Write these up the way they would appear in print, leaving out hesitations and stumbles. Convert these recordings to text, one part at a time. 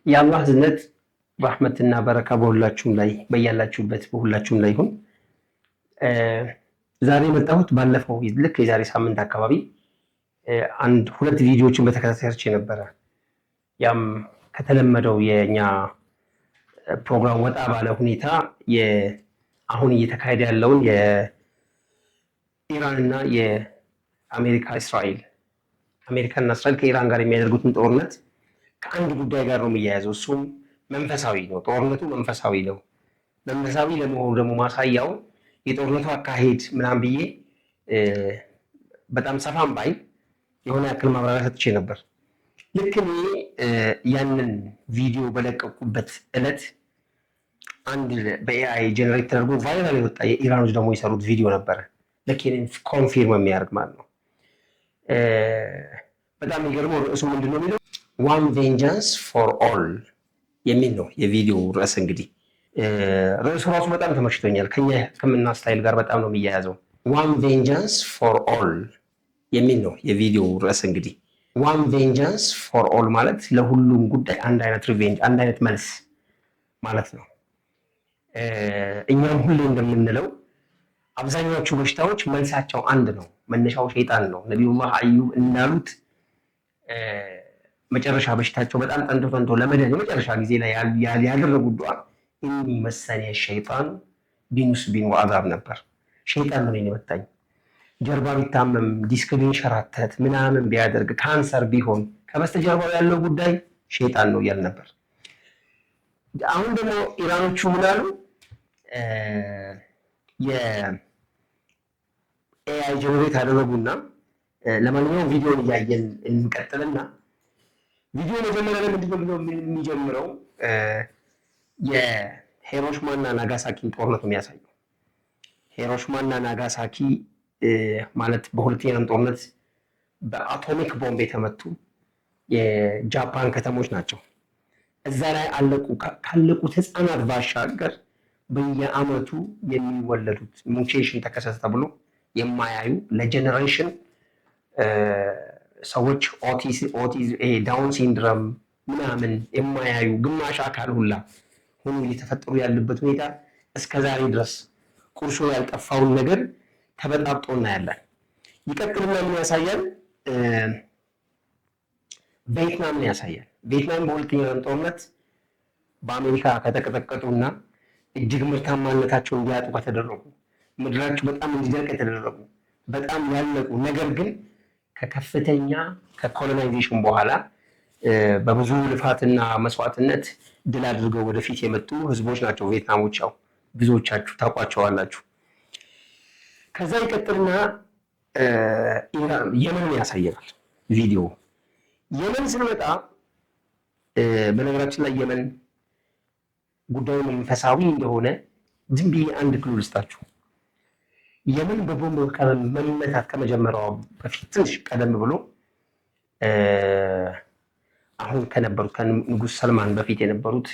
የአላህ ዝነት ረሕመትና በረካ በሁላችሁም ላይ በያላችሁበት በሁላችሁም ላይ ይሁን። ዛሬ የመጣሁት ባለፈው ልክ የዛሬ ሳምንት አካባቢ አንድ ሁለት ቪዲዮዎችን በተከታታይ ሰርቼ ነበረ። ያም ከተለመደው የኛ ፕሮግራም ወጣ ባለ ሁኔታ አሁን እየተካሄደ ያለውን የኢራንና የአሜሪካ እስራኤል አሜሪካና እስራኤል ከኢራን ጋር የሚያደርጉትን ጦርነት ከአንድ ጉዳይ ጋር ነው የሚያያዘው። እሱም መንፈሳዊ ነው። ጦርነቱ መንፈሳዊ ነው። መንፈሳዊ ለመሆኑ ደግሞ ማሳያው የጦርነቱ አካሄድ ምናምን ብዬ በጣም ሰፋም ባይ የሆነ ያክል ማብራሪያ ሰጥቼ ነበር። ልክ እኔ ያንን ቪዲዮ በለቀቁበት ዕለት አንድ በኤአይ ጀነሬት ተደርጎ ቫይራል የወጣ የኢራኖች ደግሞ የሰሩት ቪዲዮ ነበረ። ልክ እኔን ኮንፊርም የሚያደርግ ማለት ነው። በጣም የሚገርመው ርዕሱ ምንድን ነው የሚለው ዋን ቬንጃንስ ፎር ኦል የሚል ነው የቪዲዮ ርዕስ። እንግዲህ ርዕሱ ራሱ በጣም ተመችቶኛል። ከኛ ሕክምና ስታይል ጋር በጣም ነው የሚያያዘው። ዋን ቬንጃንስ ፎር ኦል የሚል ነው የቪዲዮ ርዕስ። እንግዲህ ዋን ቬንጃንስ ፎር ኦል ማለት ለሁሉም ጉዳይ አንድ አይነት ሪቬንጅ፣ አንድ አይነት መልስ ማለት ነው። እኛም ሁሌ እንደምንለው አብዛኛዎቹ በሽታዎች መልሳቸው አንድ ነው። መነሻው ሸይጣን ነው። ነቢዩላህ አዩብ እንዳሉት መጨረሻ በሽታቸው በጣም ጠንቶ ለመዳን የመጨረሻ ጊዜ ላይ ያደረጉት ዱዓ ኢኒ መሰኒ ሸይጣን ቢኑስቢን ወአዛብ ነበር። ሸይጣን ነው የመታኝ። ጀርባ ቢታመም ዲስክ ቢንሸራተት ምናምን ቢያደርግ ካንሰር ቢሆን ከበስተጀርባው ያለው ጉዳይ ሸይጣን ነው እያል ነበር። አሁን ደግሞ ኢራኖቹ ምናሉ የኤአይ ጀነሬት አደረጉና ለማንኛውም ቪዲዮን እያየን እንቀጥልና ቪዲዮ መጀመሪያ ላይ ምንድነው የሚጀምረው የሂሮሺማና ናጋሳኪን ጦርነት ነው የሚያሳየው። ሂሮሺማና ናጋሳኪ ማለት በሁለተኛው ጦርነት በአቶሚክ ቦምብ የተመቱ የጃፓን ከተሞች ናቸው። እዛ ላይ ካለቁት ህፃናት ባሻገር በየአመቱ የሚወለዱት ሙቴሽን ተከሰተ ተብሎ የማያዩ ለጀነሬሽን ሰዎች ዳውን ሲንድረም ምናምን የማያዩ ግማሽ አካል ሁላ ሆኖ እየተፈጠሩ ያሉበት ሁኔታ እስከዛሬ ድረስ ቁርሾ ያልጠፋውን ነገር ተበጣብጦ እናያለን። ይቀጥልና ምን ያሳያል? ቪየትናምን ያሳያል። ቪየትናም በሁለተኛው ጦርነት በአሜሪካ ከተቀጠቀጡና እጅግ ምርታማነታቸውን እንዲያጡ ከተደረጉ፣ ምድራቸው በጣም እንዲደርቅ የተደረጉ፣ በጣም ያለቁ፣ ነገር ግን ከከፍተኛ ከኮሎናይዜሽን በኋላ በብዙ ልፋትና መስዋዕትነት ድል አድርገው ወደፊት የመጡ ህዝቦች ናቸው ቪየትናሞች። ያው ብዙዎቻችሁ ታውቋቸዋላችሁ። ከዛ ይቀጥልና የመንን ያሳየናል ቪዲዮ። የመን ስንመጣ በነገራችን ላይ የመን ጉዳዩ መንፈሳዊ እንደሆነ ዝም ብዬ አንድ ክሉ ልስጣችሁ። የመን በቦምብ መመታት ከመጀመሪያው በፊት ትንሽ ቀደም ብሎ አሁን ከነበሩት ከንጉስ ሰልማን በፊት የነበሩት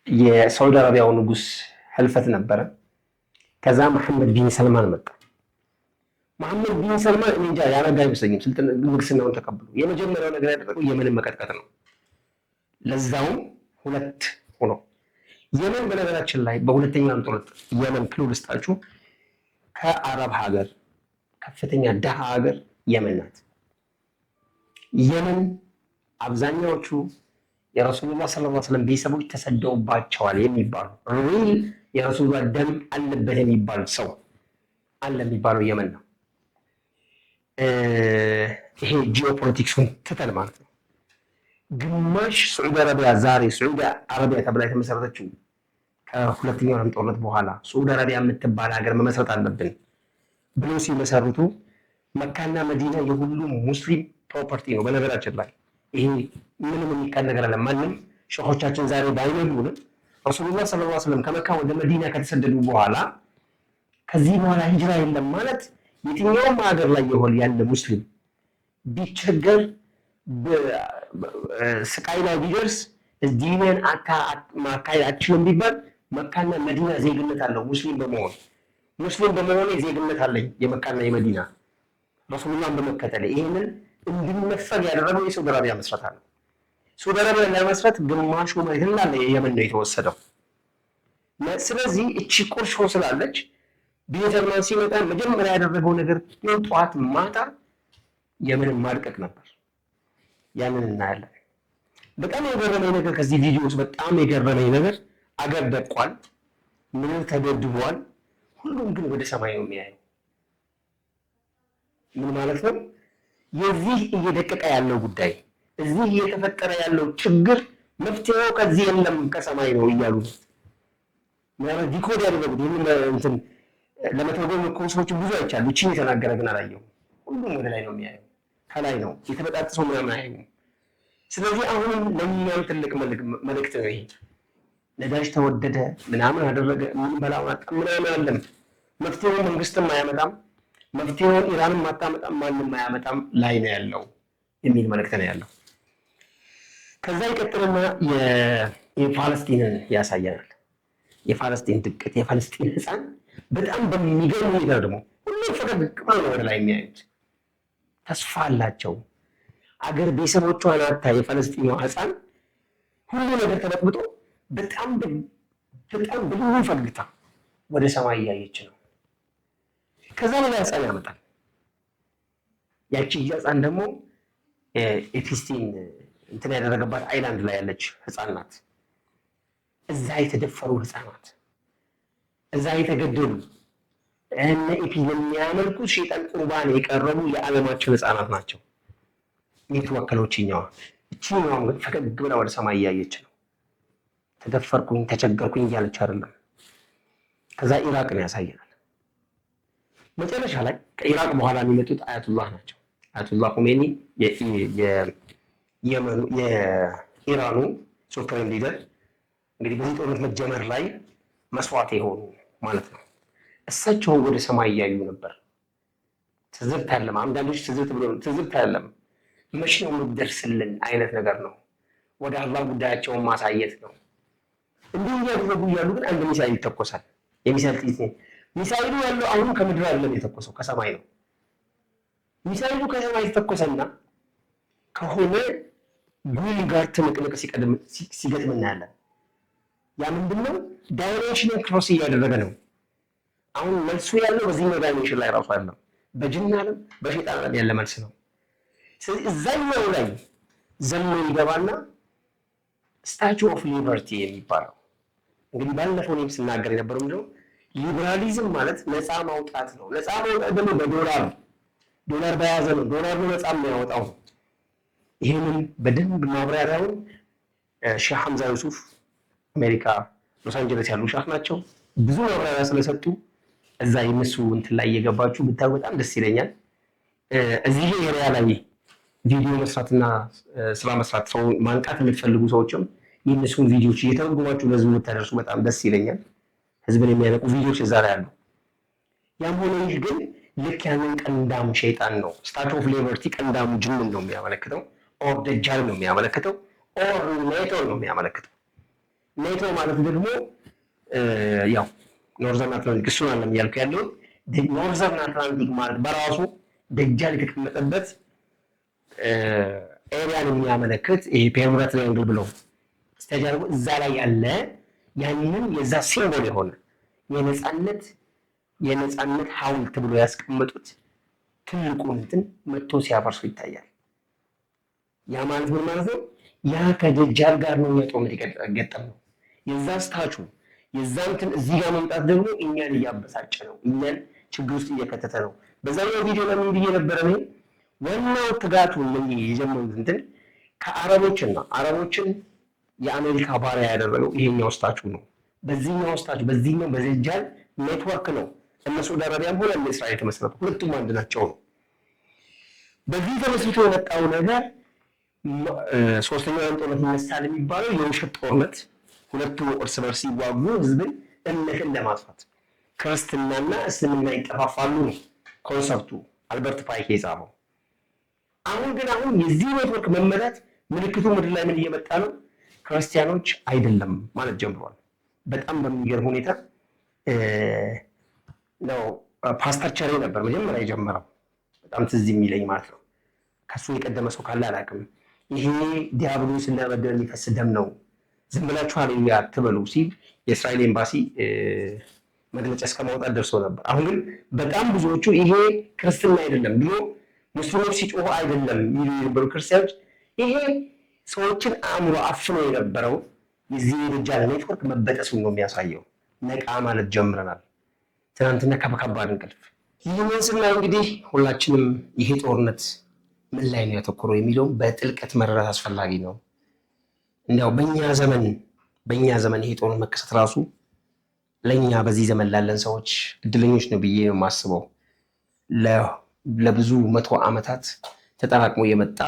የሳውዲ አረቢያው ንጉስ ህልፈት ነበረ። ከዛ መሐመድ ቢን ሰልማን መጣ። መሐመድ ቢን ሰልማን እኔ እንጃ ያረጋ አይመስለኝም ንግስናውን ተቀብሎ የመጀመሪያው ነገር ያደረገው የመንን መቀጥቀጥ ነው። ለዛውም ሁለት ሆኖ የመን በነገራችን ላይ በሁለተኛው ጦርነት የመን ክሉ ልስጣችሁ ከአረብ ሀገር ከፍተኛ ደሃ ሀገር የመን ናት። የመን አብዛኛዎቹ የረሱሉላህ ሰለላሁ ዐለይሂ ወሰለም ቤተሰቦች ተሰደውባቸዋል የሚባሉ ሪል የረሱሉላህ ደም አለበት የሚባል ሰው አለ የሚባለው የመን ነው። ይሄ ጂኦፖለቲክሱን ትተን ማለት ነው። ግማሽ ሳዑዲ አረቢያ ዛሬ ሳዑዲ አረቢያ ተብላ የተመሰረተችው ከሁለተኛው ዓለም ጦርነት በኋላ ሳዑዲ አረቢያ የምትባል ሀገር መመስረት አለብን ብሎ ሲመሰርቱ መካና መዲና የሁሉም ሙስሊም ፕሮፐርቲ ነው። በነገራችን ላይ ይሄ ምንም የሚካድ ነገር አለ። ማንም ሸኾቻችን ዛሬ ባይነግሩንም ረሱሉላህ ሰለላሁ ዐለይሂ ወሰለም ከመካ ወደ መዲና ከተሰደዱ በኋላ ከዚህ በኋላ ሂጅራ የለም ማለት የትኛውም ሀገር ላይ ያለ ሙስሊም ቢቸገር ስቃይ ላይ ቢደርስ ዲንን ማካሄድ አትችልም ቢባል መካና መዲና ዜግነት አለው። ሙስሊም በመሆን ዜግነት አለኝ የመካና የመዲና ረሱሉላህን በመከተል ይሄንን እንድንመፈር ያደረገው የሳውዲ አረቢያ መስረታ ነው። ሳዑዲ አረቢያ ለመስረት ግማሹ መሬት እንዳለ የየመን ነው የተወሰደው። ስለዚህ እቺ ቁርሾ ስላለች ቢን ሰልማን ሲመጣ መጀመሪያ ያደረገው ነገር ጠዋት ማታ የመንን ማድቀቅ ነበር። ያንን እናያለን። በጣም የገረመኝ ነገር ከዚህ ቪዲዮ ውስጥ በጣም የገረመኝ ነገር አገር ደቋል፣ ምድር ተደብድቧል። ሁሉም ግን ወደ ሰማይ ነው የሚያየው። ምን ማለት ነው? የዚህ እየደቀቀ ያለው ጉዳይ፣ እዚህ እየተፈጠረ ያለው ችግር መፍትሄው ከዚህ የለም ከሰማይ ነው እያሉ ነው። ማለት ዲኮድ ያደረጉት ይህን እንትን ለመተርጎም እኮ ሰዎች ብዙ አይቻሉ። እቺን የተናገረ ግን አላየሁም። ሁሉም ወደ ላይ ነው የሚያየው፣ ከላይ ነው የተበጣጠሰው ምናምን አያዩም። ስለዚህ አሁንም ለእኛም ትልቅ መልእክት ነው ይሄ። ነዳጅ ተወደደ ምናምን አደረገ ምን በላውን አጣ ምናምን አለም። መፍትሄው መንግስትም አያመጣም፣ መፍትሄውን ኢራንም አታመጣም፣ ማንም አያመጣም ላይ ነው ያለው የሚል መልእክት ነው ያለው። ከዛ ይቀጥልና የፋለስቲንን ያሳየናል። የፋለስቲን ድቀት፣ የፋለስቲን ህፃን በጣም በሚገርም ሁኔታ ደግሞ ሁሉም ፈገግ ብለው ነው ወደ ላይ የሚያዩት። ተስፋ አላቸው። አገር ቤተሰቦቿን አታ የፋለስቲኑ ህፃን ሁሉ ነገር ተበጥብጦ በጣም በልዩ ፈገግታ ወደ ሰማይ እያየች ነው። ከዛ ሌላ ህፃን ያመጣል። ያቺ ህፃን ደግሞ ኤፒስቲን እንትን ያደረገባት አይላንድ ላይ ያለች ህፃን ናት። እዛ የተደፈሩ ህፃናት፣ እዛ የተገደሉ እነ ኤፒ የሚያመልኩ ሸይጣን ቁርባን የቀረቡ የዓለማችን ህፃናት ናቸው የተወከለች። እችኛዋ ግን ፈገግ ብላ ወደ ሰማይ እያየች ነው። ተደፈርኩኝ ተቸገርኩኝ እያለች አይደለም። ከዛ ኢራቅን ያሳየናል። መጨረሻ ላይ ከኢራቅ በኋላ የሚመጡት አያቱላህ ናቸው። አያቱላህ ሁሜኒ የኢራኑ ሱፕሪም ሊደር እንግዲህ በዚህ ጦርነት መጀመር ላይ መስዋዕት የሆኑ ማለት ነው። እሳቸው ወደ ሰማይ እያዩ ነበር። ትዝብት አይደለም። አንዳንዶች ትዝብት አይደለም፣ መቼ ነው የምትደርስልን አይነት ነገር ነው። ወደ አላህ ጉዳያቸውን ማሳየት ነው። እንዲህ እያደረጉ እያሉ ግን አንድ ሚሳይል ይተኮሳል። የሚሳይል ጥይት ነው። ሚሳይሉ ያለው አሁንም ከምድር አይደለም የተኮሰው፣ ከሰማይ ነው። ሚሳይሉ ከሰማይ የተተኮሰና ከሆነ ጉም ጋር ትንቅንቅ ሲገጥም እናያለን። ያ ምንድነው? ዳይሜንሽን ክሮስ እያደረገ ነው። አሁን መልሱ ያለው በዚህኛው ዳይሜንሽን ላይ ራሱ አይደለም፣ በጅን ዓለም በሸይጣን ዓለም ያለ መልስ ነው። ስለዚህ እዛኛው ላይ ዘሎ ይገባና ስታቹ ኦፍ ሊበርቲ የሚባለው እንግዲህ ባለፈው እኔም ስናገር የነበረው ምንድነው? ሊበራሊዝም ማለት ነፃ ማውጣት ነው። ነፃ ማውጣት ደግሞ በዶላር በያዘ ነው። ዶላር ነው ነፃ የሚያወጣው። ይህንን በደንብ ማብራሪያውን ሼህ ሐምዛ ዩሱፍ አሜሪካ ሎስ አንጀለስ ያሉ ሻህ ናቸው። ብዙ ማብራሪያ ስለሰጡ እዛ የነሱ እንትን ላይ እየገባችሁ ብታዩ በጣም ደስ ይለኛል። እዚህ ኤሪያ ላይ ቪዲዮ መስራትና ስራ መስራት ሰው ማንቃት የምትፈልጉ ሰዎችም የነሱን ቪዲዮዎች እየተረጎማችሁ ለህዝቡ ብታደርሱ በጣም ደስ ይለኛል። ህዝብን የሚያነቁ ቪዲዮዎች እዛ ላይ አሉ። ያም ሆነ ይህ ግን ልክ ያንን ቀንዳም ሸይጣን ነው። ስታቹ ኦፍ ሊበርቲ ቀንዳሙ ጅንን ነው የሚያመለክተው፣ ኦር ደጃል ነው የሚያመለክተው፣ ኦር ኔቶ ነው የሚያመለክተው። ኔቶ ማለት ደግሞ ያው ኖርዘርን አትላንቲክ እሱን አለም እያልኩ ያለው ኖርዘርን አትላንቲክ ማለት በራሱ ደጃል የተቀመጠበት ኤሪያን የሚያመለክት ይሄ ፔርሙዳ ትራያንግል ብለው ስታጃርጎ እዛ ላይ ያለ ያንን የዛ ሲምቦል የሆነ የነፃነት ሐውልት ብሎ ያስቀመጡት ትልቁን እንትን መጥቶ ሲያፈርሱ ይታያል። ያ ማለት ምን ማለት ነው? ያ ከደጃል ጋር ነው የጦርነት የገጠመው። የዛ ስታቹ የዛ እንትን እዚህ ጋር መምጣት ደግሞ እኛን እያበሳጨ ነው፣ እኛን ችግር ውስጥ እየከተተ ነው። በዛኛው ቪዲዮ ለምን ብዬ ነበረ ነው ዋናው ትጋቱ ምን የጀመሩት እንትን ከአረቦችና አረቦችን የአሜሪካ ባሪያ ያደረገው ይሄኛው ስታቹ ነው። በዚህኛው ስታቹ በዚህኛው በደጃል ኔትወርክ ነው እነሱ ሳዑዲ አረቢያም ሆነ እስራኤል የተመሰረቱ ሁለቱም አንድ ናቸው ነው። በዚህ ተመስርቶ የመጣው ነገር ሶስተኛው ዓለም ጦርነት ይነሳል የሚባለው የውሸት ጦርነት፣ ሁለቱ እርስ በርስ ሲዋጉ ህዝብን እምነትን ለማጥፋት ክርስትናና እስልምና ይጠፋፋሉ ነው ኮንሰፕቱ አልበርት ፓይክ የጻፈው። አሁን የዚህ ኔትወርክ መመታት ምልክቱ ምድር ላይ ምን እየመጣ ነው? ክርስቲያኖች አይደለም ማለት ጀምሯል። በጣም በሚገርም ሁኔታ ነው። ፓስተር ቸሬ ነበር መጀመሪያ የጀመረው፣ በጣም ትዝ የሚለኝ ማለት ነው። ከሱ የቀደመ ሰው ካለ አላውቅም። ይሄ ዲያብሎስን ለመግደል የሚፈስ ደም ነው፣ ዝም ብላችሁ ሃሌሉያ አትበሉ ሲል የእስራኤል ኤምባሲ መግለጫ እስከ ማውጣት ደርሶ ነበር። አሁን ግን በጣም ብዙዎቹ ይሄ ክርስትና አይደለም ብሎ ሙስሊሞች ሲጮሁ አይደለም የሚሉ የነበሩ ክርስቲያኖች ይሄ ሰዎችን አእምሮ አፍኖ የነበረው የዚህ የደጃል ኔትወርክ መበጠሱን ነው የሚያሳየው። ነቃ ማለት ጀምረናል። ትናንትና ከባድ እንቅልፍ ይህንን ስናይ እንግዲህ ሁላችንም ይሄ ጦርነት ምን ላይ ነው ያተኮረው የሚለውም በጥልቀት መረዳት አስፈላጊ ነው። እንዲያው በእኛ ዘመን ይሄ ጦርነት መከሰት ራሱ ለእኛ በዚህ ዘመን ላለን ሰዎች እድለኞች ነው ብዬ ነው የማስበው። ለብዙ መቶ ዓመታት ተጠራቅሞ የመጣ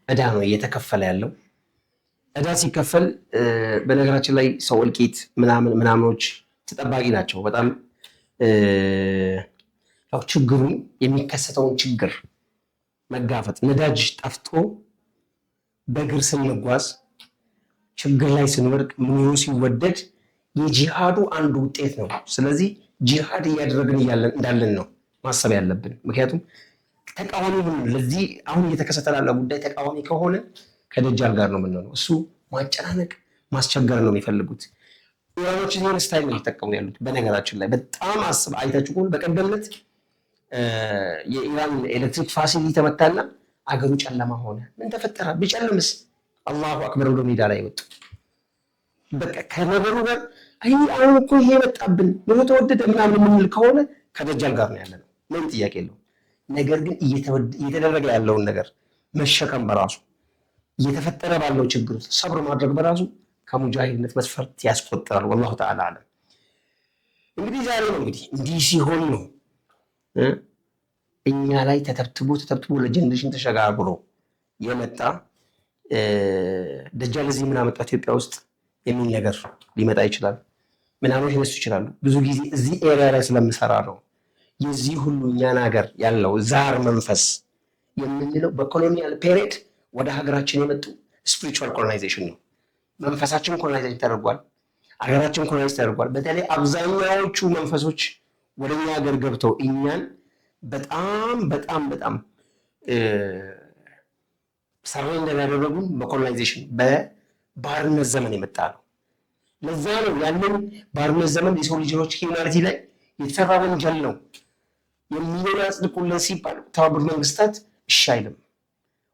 ዕዳ ነው እየተከፈለ ያለው። ዕዳ ሲከፈል በነገራችን ላይ ሰው እልቂት ምናምኖች ተጠባቂ ናቸው። በጣም ያው ችግሩን የሚከሰተውን ችግር መጋፈጥ፣ ነዳጅ ጠፍቶ በእግር ስንጓዝ ችግር ላይ ስንወድቅ ምኑ ሲወደድ የጂሃዱ አንዱ ውጤት ነው። ስለዚህ ጂሃድ እያደረግን እንዳለን ነው ማሰብ ያለብን። ምክንያቱም ተቃዋሚ ለዚህ አሁን እየተከሰተ ላለ ጉዳይ ተቃዋሚ ከሆነ ከደጃል ጋር ነው የምንሆነው። እሱ ማጨናነቅ ማስቸገር ነው የሚፈልጉት። ኢራኖች ይህን ስታይል ነው እየተጠቀሙ ያሉት። በነገራችን ላይ በጣም አስብ አይታችሁ ከሆነ በቀደም ዕለት የኢራን ኤሌክትሪክ ፋሲሊቲ ተመታና አገሩ ጨለማ ሆነ። ምን ተፈጠረ? ቢጨልምስ አላሁ አክበር ብሎ ሜዳ ላይ ወጡ። በቃ ከነገሩ ጋር አሁን እኮ ይሄ መጣብን ኑሮ ተወደደ ምናምን የምንል ከሆነ ከደጃል ጋር ነው ያለነው፣ ምንም ጥያቄ የለውም። ነገር ግን እየተደረገ ያለውን ነገር መሸከም በራሱ እየተፈጠረ ባለው ችግር ውስጥ ሰብር ማድረግ በራሱ ከሙጃሂድነት መስፈርት ያስቆጥራል። ወላሁ ተዓላ አለም። እንግዲህ ዛሬ ነው እንዲህ ሲሆን ነው እኛ ላይ ተተብትቦ ለጀነሬሽን ተሸጋግሮ የመጣ ደጃል እዚህ ምን አመጣ ኢትዮጵያ ውስጥ የሚል ነገር ሊመጣ ይችላል። ምናምን ይነሱ ይችላሉ። ብዙ ጊዜ እዚህ ኤሪያ ላይ ስለምሰራ ነው የዚህ ሁሉ እኛን ሀገር ያለው ዛር መንፈስ የምንለው በኮሎኒያል ፔሪድ ወደ ሀገራችን የመጡ ስፒሪቹዋል ኮሎናይዜሽን ነው። መንፈሳችን ኮሎናይዜሽን ተደርጓል። ሀገራችን ኮሎናይዝ ተደርጓል። በተለይ አብዛኛዎቹ መንፈሶች ወደ እኛ ሀገር ገብተው እኛን በጣም ሰራይ እንደሚያደረጉን በኮሎናይዜሽን በባርነት ዘመን የመጣ ነው። ለዛ ነው ያንን ባርነት ዘመን የሰው ልጆች ሂውማኒቲ ላይ የተሰራ ወንጀል ነው የሚለውን ያጽድቁልን ሲባል ተባበሩት መንግስታት እሺ አይልም።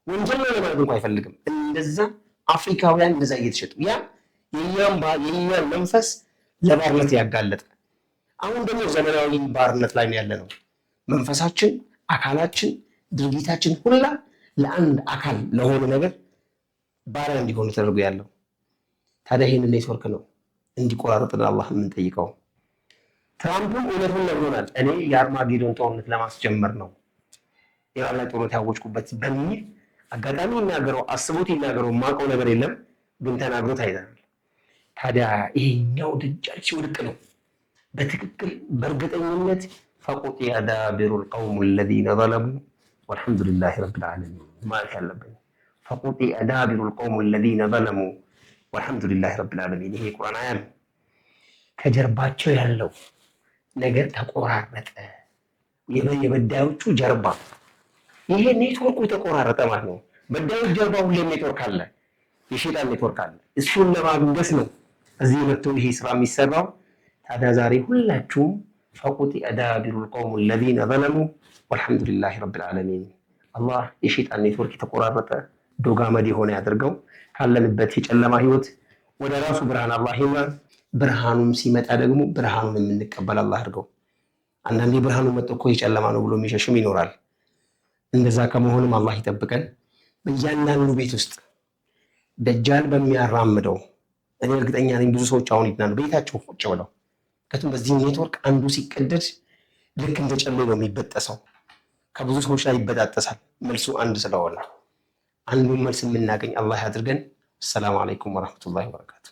ወንጀል ነው ለማለት እንኳን አይፈልግም። እንደዛ አፍሪካውያን እንደዛ እየተሸጡ ያ የኛን መንፈስ ለባርነት ያጋለጠ። አሁን ደግሞ ዘመናዊ ባርነት ላይ ያለ ነው። መንፈሳችን፣ አካላችን፣ ድርጊታችን ሁላ ለአንድ አካል ለሆነ ነገር ባሪያ እንዲሆኑ ተደርጎ ያለው። ታዲያ ይህንን ኔትወርክ ነው እንዲቆራረጥን አላህ የምንጠይቀው። ትራምፕም እውነቱን ነግሮናል። እኔ የአርማጌዶን ጦርነት ለማስጀመር ነው ኢራን ላይ ጦርነት ያወጅኩበት በሚል አጋጣሚ ይናገረው አስቦት ይናገረው ማውቀው ነገር የለም ግን ተናግሮት አይተናል። ታዲያ ይሄኛው ደጃል ሲወድቅ ነው በትክክል በእርግጠኝነት ፈቁጢዐ ዳቢሩል ቀውሚ አለዚነ ዘለሙ ወልሐምዱሊላሂ ረቢል ዓለሚን ማለት ያለብን። ፈቁጢዐ ዳቢሩል ቀውሚ አለዚነ ዘለሙ ወልሐምዱሊላሂ ረቢል ዓለሚን። ይሄ ቁርአን አያ ነው። ከጀርባቸው ያለው ነገር ተቆራረጠ። የበዳዮቹ ጀርባ ይሄ ኔትወርኩ ተቆራረጠ ማለት ነው። በዳዮች ጀርባ ሁሌም ኔትወርክ አለ፣ የሸይጣን ኔትወርክ አለ። እሱን ለማግኘት ነው እዚህ መጥቶ ይሄ ስራ የሚሰራው። ታዲያ ዛሬ ሁላችሁም ፈቁጢዐ ዳቢሩል ቀውሚ አለዚነ ዘለሙ ወልሐምዱሊላሂ ረቢል ዓለሚን። አላህ የሸይጣን ኔትወርክ የተቆራረጠ ዶጋመድ የሆነ ያድርገው። ካለንበት የጨለማ ህይወት ወደ ራሱ ብርሃን አላህ ይምራን። ብርሃኑም ሲመጣ ደግሞ ብርሃኑን የምንቀበል አላህ አድርገው። አንዳንዴ ብርሃኑ መጥቶ እኮ የጨለማ ነው ብሎ የሚሸሽም ይኖራል። እንደዛ ከመሆንም አላህ ይጠብቀን። በእያንዳንዱ ቤት ውስጥ ደጃል በሚያራምደው እኔ እርግጠኛ ነኝ ብዙ ሰዎች አሁን ይድናሉ ቤታቸው ቁጭ ብለው። ምክንያቱም በዚህ ኔትወርክ አንዱ ሲቀደድ ልክ እንደ ጨሌ ነው የሚበጠሰው፣ ከብዙ ሰዎች ላይ ይበጣጠሳል። መልሱ አንድ ስለሆነ አንዱን መልስ የምናገኝ አላህ ያድርገን። አሰላሙ አለይኩም ወረሕመቱላሂ ወበረካቱ።